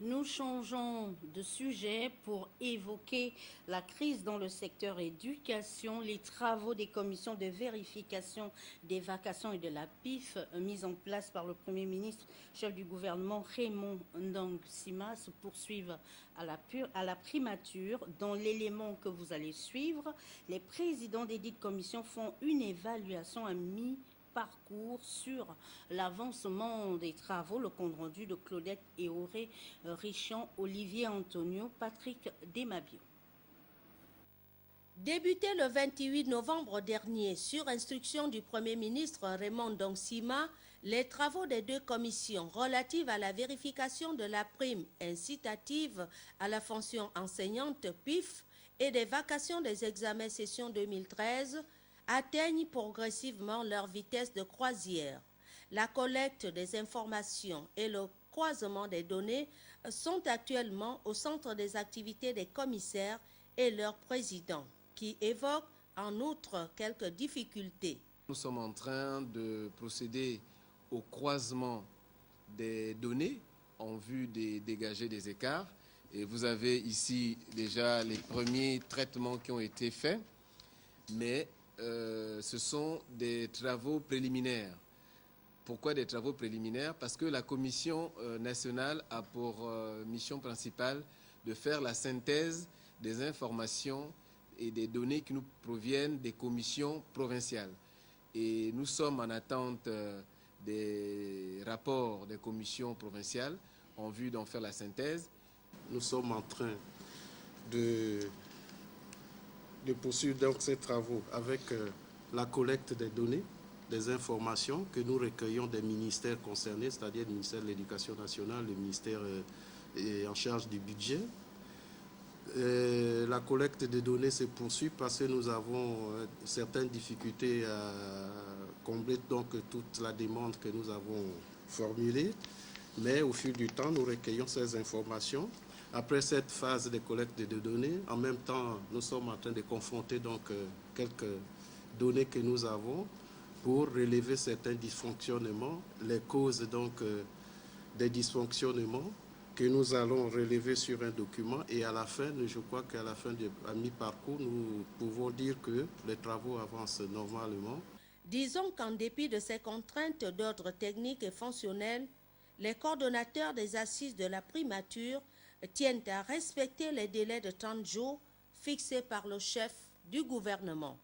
Nous changeons de sujet pour évoquer la crise dans le secteur éducation, les travaux des commissions de vérification des vacations et de la PIF mises en place par le Premier ministre, chef du gouvernement Raymond Ndong Sima se poursuivent à la primature. Dans l'élément que vous allez suivre, les présidents des dites commissions font une évaluation à mi-parcours sur l'avancement des travaux. Le compte rendu de Claudette Eoré Richon, Olivier Antonio, Patrick Demabio. Débuté le 28 novembre dernier sur instruction du Premier ministre Raymond Ndong Sima, les travaux des deux commissions relatives à la vérification de la prime incitative à la fonction enseignante PIF et des vacations des examens session 2013 atteignent progressivement leur vitesse de croisière. La collecte des informations et le croisement des données sont actuellement au centre des activités des commissaires et leurs présidents, qui évoquent en outre quelques difficultés. Nous sommes en train de procéder au croisement des données en vue de dégager des écarts. Et vous avez ici déjà les premiers traitements qui ont été faits, mais ce sont des travaux préliminaires. Pourquoi des travaux préliminaires? Parce que la Commission nationale a pour mission principale de faire la synthèse des informations et des données qui nous proviennent des commissions provinciales. Et nous sommes en attente des rapports des commissions provinciales en vue d'en faire la synthèse. Nous sommes en train de poursuivre donc ces travaux avec la collecte des données, des informations que nous recueillons des ministères concernés, c'est-à-dire le ministère de l'Éducation nationale, le ministère en charge du budget. La collecte des données se poursuit parce que nous avons certaines difficultés à combler donc toute la demande que nous avons formulée. Mais au fil du temps, nous recueillons ces informations. Après cette phase de collecte de données, en même temps, nous sommes en train de confronter donc quelques données que nous avons pour relever certains dysfonctionnements, les causes donc des dysfonctionnements que nous allons relever sur un document. Et à la fin, je crois qu'à la fin à mi-parcours, nous pouvons dire que les travaux avancent normalement. Disons qu'en dépit de ces contraintes d'ordre technique et fonctionnel, les coordonnateurs des assises de la primature tiennent à respecter les délais de 30 jours fixés par le chef du gouvernement.